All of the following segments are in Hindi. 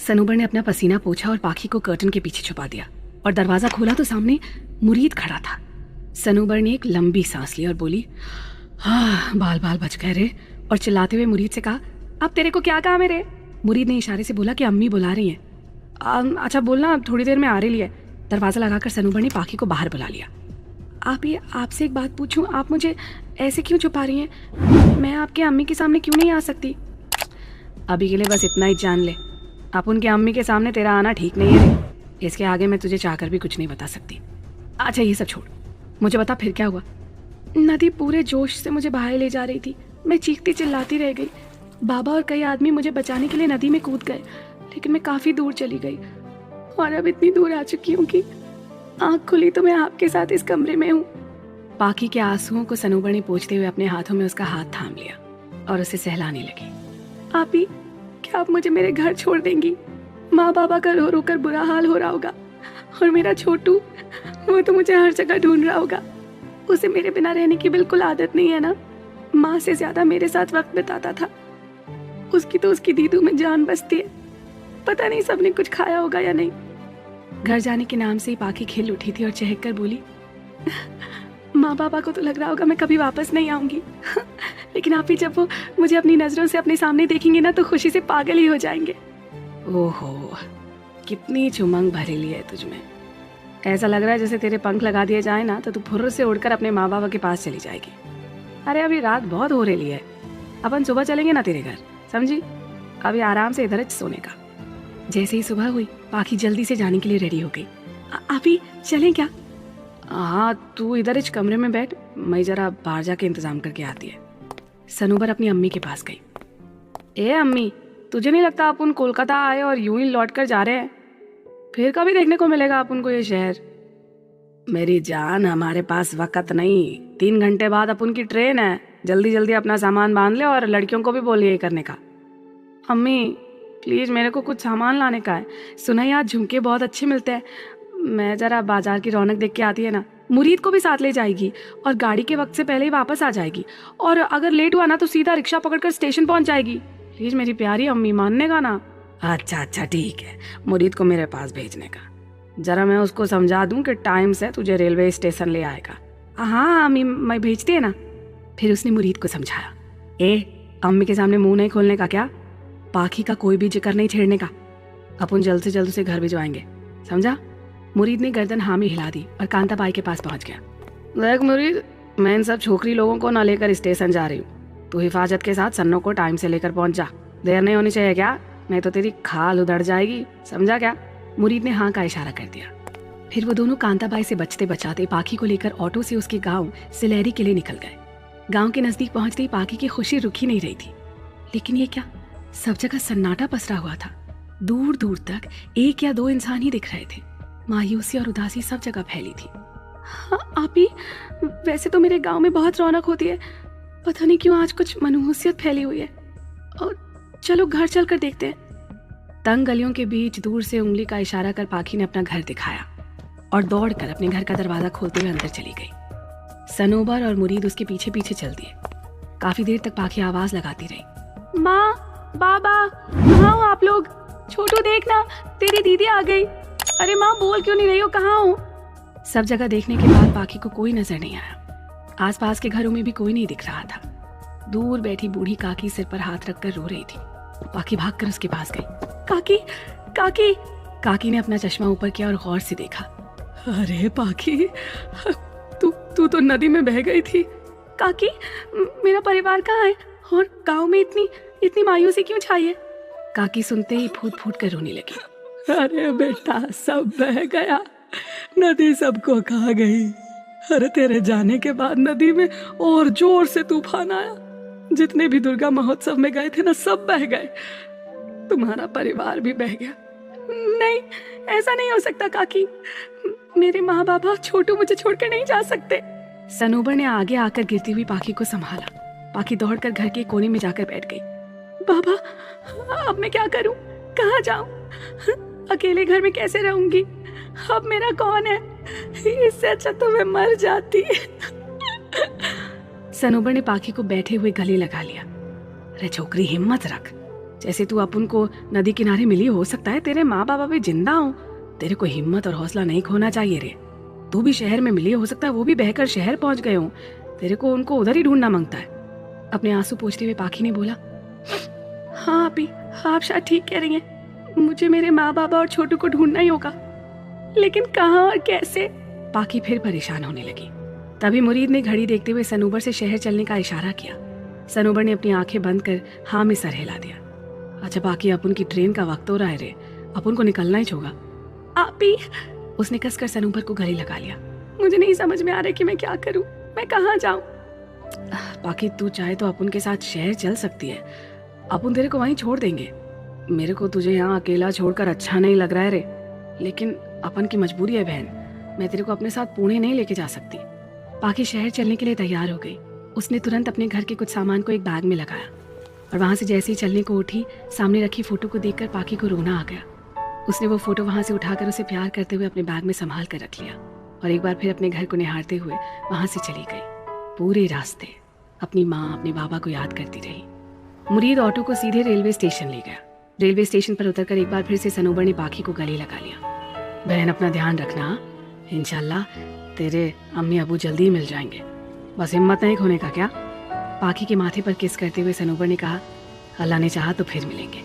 सनूबर ने अपना पसीना पोंछा और पाखी को कर्टन के पीछे छुपा दिया और दरवाजा खोला तो सामने मुरीद खड़ा था। सनूबर ने एक लंबी सांस ली और बोली, हाँ बाल बाल बच गए रे, और चिल्लाते हुए मुरीद से कहा, अब तेरे को क्या काम है रे? मुरीद ने इशारे से बोला कि अम्मी बुला रही हैं। अच्छा बोलना, थोड़ी देर में आ रही है। दरवाजा लगाकर सनूबर ने पाखी को बाहर बुला लिया। आप ये आपसे एक बात पूछूं, आप मुझे ऐसे क्यों छुपा रही हैं? मैं आपके अम्मी के सामने क्यों नहीं आ सकती? अभी के लिए बस इतना ही जान ले, आप उनके अम्मी के सामने तेरा आना ठीक नहीं है रे। इसके आगे मैं तुझे चाहकर भी कुछ नहीं बता सकती। अच्छा ये सब छोड़, मुझे बता फिर क्या हुआ? नदी पूरे जोश से मुझे बाहर ले जा रही थी। मैं चीखती चिल्लाती रह गई। बाबा और कई आदमी मुझे बचाने के लिए नदी में कूद गए, लेकिन मैं काफ़ी दूर चली गई और अब इतनी दूर आ चुकी हूँ कि आँख खुली तो मैं आपके साथ इस कमरे में हूँ। पाखी के आंसुओं को सनूबर ने पोंछते हुए अपने हाथों में उसका हाथ थाम लिया और उसे सहलाने लगी। आप ही, क्या आप मुझे मेरे घर छोड़ देंगी? माँ बाबा का रो रो कर बुरा हाल हो रहा होगा और मेरा छोटू, वो तो मुझे हर जगह ढूंढ रहा होगा। उसे मेरे बिना रहने की बिल्कुल आदत नहीं है ना। माँ से ज्यादा मेरे साथ वक्त बिताता था। उसकी तो उसकी दीदू में जान बसती है। पता नहीं सबने कुछ खाया होगा या नहीं। घर जाने के नाम से ही पाखी खिल उठी थी और चहक कर बोली, माँ बाबा को तो लग रहा होगा मैं कभी वापस नहीं आऊंगी, लेकिन आप ही जब वो मुझे अपनी नजरों से अपने सामने देखेंगे ना तो खुशी से पागल ही हो जाएंगे। ओहो, कितनी चुमंग भरेली है तुझमें। ऐसा लग रहा है जैसे तेरे पंख लगा दिए जाए ना तो तू फुर्र से उड़कर अपने माँ बाबा के पास चली जाएगी। अरे अभी रात बहुत हो रही है, अपन सुबह चलेंगे ना तेरे घर, समझी? अभी आराम से इधर सोने का। जैसे ही सुबह हुई पाखी जल्दी से जाने के लिए रेडी हो गई। आप ही चलें क्या? हाँ तू इधर इस कमरे में बैठ, मैं जरा बाहर जाके इंतजाम करके आती है। सनूबर अपनी अम्मी के पास गई। ए अम्मी, तुझे नहीं लगता अपन कोलकाता आए और यूं ही लौट कर जा रहे हैं? फिर कभी देखने को मिलेगा अपन को ये शहर? मेरी जान, हमारे पास वक्त नहीं, 3 घंटे बाद अपन की ट्रेन है। जल्दी जल्दी अपना सामान बांध ले और लड़कियों को भी बोल ये करने का। अम्मी प्लीज मेरे को कुछ सामान लाने का है। सुना यहाँ झुमके बहुत अच्छे मिलते हैं। मैं जरा बाजार की रौनक देख के आती है ना। मुरीद को भी साथ ले जाएगी और गाड़ी के वक्त से पहले ही वापस आ जाएगी, और अगर लेट हुआ ना तो सीधा रिक्शा पकड़कर स्टेशन पहुंच जाएगी। प्लीज मेरी प्यारी अम्मी, मानने का ना? अच्छा ठीक है, मुरीद को मेरे पास भेजने का। जरा मैं उसको समझा दूं कि टाइम से तुझे रेलवे स्टेशन ले आएगा। हाँ अम्मी, मैं भेजती है ना। फिर उसने मुरीद को समझाया, अम्मी के सामने मुंह नहीं खोलने का, क्या? पाखी का कोई भी जिक्र नहीं छेड़ने का। अपन जल्द से जल्द उसे घर भिजवाएंगे, समझा? मुरीद ने गर्दन हामी हिला दी और कांताबाई के पास पहुंच गया। देख मुरीद, मैं इन सब छोकरी लोगों को ना लेकर स्टेशन जा रही हूँ। तू हिफाजत के साथ सन्नो को टाइम से लेकर पहुंच जा। देर नहीं होनी चाहिए क्या? नहीं तो तेरी खाल उधड़ जाएगी, समझा क्या? मुरीद ने हाँ का इशारा कर दिया। फिर वो दोनों कांताबाई से बचते बचाते पाखी को लेकर ऑटो से उसके गाँव सिलेरी के लिए निकल गए। गाँव के नजदीक पहुंचते ही पाखी की खुशी रुकी नहीं रही थी। लेकिन ये क्या, सब जगह सन्नाटा पसरा हुआ था। दूर दूर तक 1 या 2 इंसान ही दिख रहे थे। मायूसी और उदासी सब जगह फैली थी। हाँ आप ही, वैसे तो मेरे गांव में बहुत रौनक होती है, पता नहीं क्यों आज कुछ मनहूसियत फैली हुई है। और चलो घर चल कर देखते हैं। तंग गलियों के बीच दूर से उंगली का इशारा कर पाखी ने अपना घर दिखाया और दौड़कर अपने घर का दरवाजा खोलते हुए अंदर चली गई। सनोबर और मुरीद उसके पीछे पीछे चल दिए। काफी देर तक पाखी आवाज लगाती रही, माँ बाबा कहाँ हो आप लोग? छोटू देखना, तेरी दीदी आ गई। अरे माँ बोल क्यों नहीं रही हो, कहाँ हो? सब जगह देखने के बाद पाखी को कोई नजर नहीं आया। आसपास के घरों में भी कोई नहीं दिख रहा था। दूर बैठी बूढ़ी काकी सिर पर हाथ रखकर रो रही थी। पाखी भागकर उसके पास गई। काकी काकी। काकी ने अपना चश्मा ऊपर किया और गौर से देखा। अरे पाखी, तू तो नदी में बह गई थी। काकी, मेरा परिवार कहाँ है और गांव में इतनी मायूसी क्यों छाई है? काकी सुनते ही फूट फूट कर रोने लगी। अरे बेटा, सब बह गया, नदी सबको खा गई। अरे तेरे जाने के बाद नदी में और जोर से तूफान आया। जितने भी दुर्गा महोत्सव में गए थे ना, सब बह गए। तुम्हारा परिवार भी बह गया। नहीं, ऐसा नहीं हो सकता काकी। मेरे माँ बाबा छोटू मुझे छोड़कर नहीं जा सकते। सनोबर ने आगे आकर गिरती हुई पाखी को संभाला। पाखी दौड़कर घर के कोने में जाकर बैठ गई। बाबा, अब मैं क्या करूं? कहाँ जाऊं? अकेले घर में कैसे रहूंगी? अब मेरा कौन है? इससे अच्छा तो मैं मर जाती। सनोबर ने पाखी को बैठे हुए गले लगा लिया। अरे छोकरी, हिम्मत रख, जैसे तू अपन को नदी किनारे मिली हो सकता है तेरे माँ बाप अभी जिंदा हो। तेरे को हिम्मत और हौसला नहीं खोना चाहिए रे। तू भी शहर में मिली हो सकता है वो भी बहकर शहर पहुंच गए हो। तेरे को उनको उधर ही ढूंढना मांगता है। अपने आंसू पोंछते हुए पाखी ने बोला, हाँ अभी आप शायद ठीक कह रही हैं। मुझे मेरे माँ बाबा और छोटू को ढूंढना ही होगा, लेकिन कहाँ और कैसे? पाखी फिर परेशान होने लगी। तभी मुरीद ने घड़ी देखते हुए सनूबर से शहर चलने का इशारा किया। सनूबर ने अपनी आंखें बंद कर हाँ में सर हिला दिया। अच्छा बाकी अपन की ट्रेन का वक्त हो रहा है रे, अपन को निकलना ही होगा। आप ही, उसने कसकर सनूबर को गले लगा लिया। मुझे नहीं समझ में आ रहा कि मैं क्या करूं, मैं कहाँ जाऊं। बाकी तू चाहे तो अपन के साथ शहर चल सकती है, अपन तेरे को वहीं छोड़ देंगे। मेरे को तुझे यहाँ अकेला छोड़कर अच्छा नहीं लग रहा है रे, लेकिन अपन की मजबूरी है बहन, मैं तेरे को अपने साथ पुणे नहीं लेके जा सकती। पाखी शहर चलने के लिए तैयार हो गई। उसने तुरंत अपने घर के कुछ सामान को एक बैग में लगाया और वहां से जैसे ही चलने को उठी, सामने रखी फोटो को देखकर पाखी को रोना आ गया। उसने वो फोटो वहां से उठाकर उसे प्यार करते हुए अपने बैग में संभाल कर रख लिया और एक बार फिर अपने घर को निहारते हुए वहां से चली गई। पूरे रास्ते अपनी माँ अपने बाबा को याद करती रही। मुरीद ऑटो को सीधे रेलवे स्टेशन ले गया। रेलवे स्टेशन पर उतरकर एक बार फिर से सनोबर ने पाखी को गले लगा लिया। बहन अपना ध्यान रखना, इंशाल्लाह तेरे अम्मी अबू जल्दी ही मिल जाएंगे, बस हिम्मत नहीं खोने का। क्या? पाखी के माथे पर किस करते हुए सनोबर ने कहा, अल्लाह ने चाहा तो फिर मिलेंगे।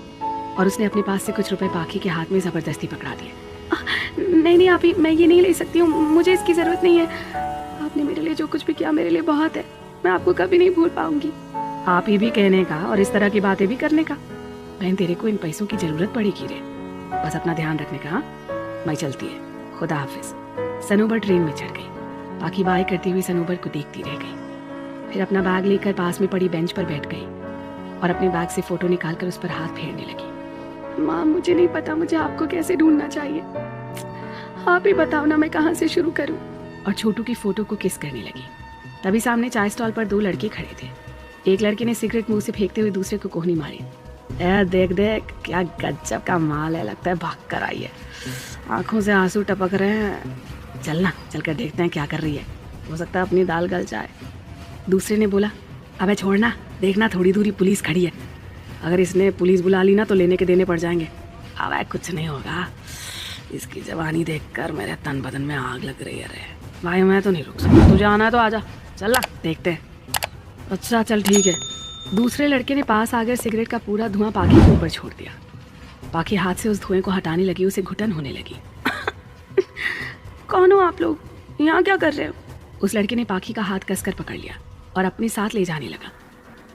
और उसने अपने पास से कुछ रुपए पाखी के हाथ में जबरदस्ती पकड़ा दिए। नहीं आप ही, मैं ये नहीं ले सकती हूँ, मुझे इसकी जरूरत नहीं है। आपने मेरे लिए जो कुछ भी किया मेरे लिए बहुत है, मैं आपको कभी नहीं भूल पाऊंगी। आप ही भी कहने का और इस तरह की बातें भी करने का। बहन तेरे को इन पैसों की जरूरत पड़ेगी रे, बस अपना ध्यान रखने का। मैं चलती है, खुदा हाफिज। सनोबर ट्रेन में चढ़ गई। पाखी बाय करती हुई सनोबर को देखती रह गई। फिर अपना बैग लेकर पास में पड़ी बेंच पर बैठ गई और अपने बैग से फोटो निकालकर उस पर हाथ फेरने लगी। माँ मुझे नहीं पता मुझे आपको कैसे ढूंढना चाहिए, आप ही बताओ ना मैं कहाँ से शुरू करूँ। और छोटू की फोटो को किस करने लगी। तभी सामने चाय स्टॉल पर दो लड़के खड़े थे। एक लड़के ने सिगरेट मुंह से फेंकते हुए दूसरे को कोहनी मारी। देख देख क्या गजब का माल है, लगता है भाग कर आई है। आंखों से आंसू टपक रहे हैं। चलना, चलकर देखते हैं क्या कर रही है, हो सकता है अपनी दाल गल जाए। दूसरे ने बोला, अबे छोड़ना, देखना थोड़ी दूरी पुलिस खड़ी है, अगर इसने पुलिस बुला ली ना तो लेने के देने पड़ जाएंगे। अब कुछ नहीं होगा, इसकी जवानी देखकर मेरे तन बदन में आग लग रही है। रे भाई मैं तो नहीं रुक सकता, तुझे आना है तो आजा, चलना देखते हैं। अच्छा चल ठीक है। दूसरे लड़के ने पास आकर सिगरेट का पूरा धुआं पाखी के ऊपर छोड़ दिया। पाखी हाथ से उस धुएं को हटाने लगी, उसे घुटन होने लगी। कौन हो आप लोग, यहाँ क्या कर रहे हो? उस लड़के ने पाखी का हाथ कसकर पकड़ लिया और अपने साथ ले जाने लगा।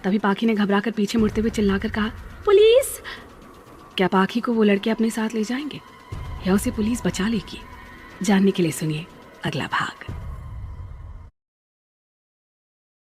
तभी पाखी ने घबराकर पीछे मुड़ते हुए चिल्लाकर कहा, पुलिस! क्या पाखी को वो लड़के अपने साथ ले जाएंगे या उसे पुलिस बचा लेगी? जानने के लिए सुनिए अगला भाग।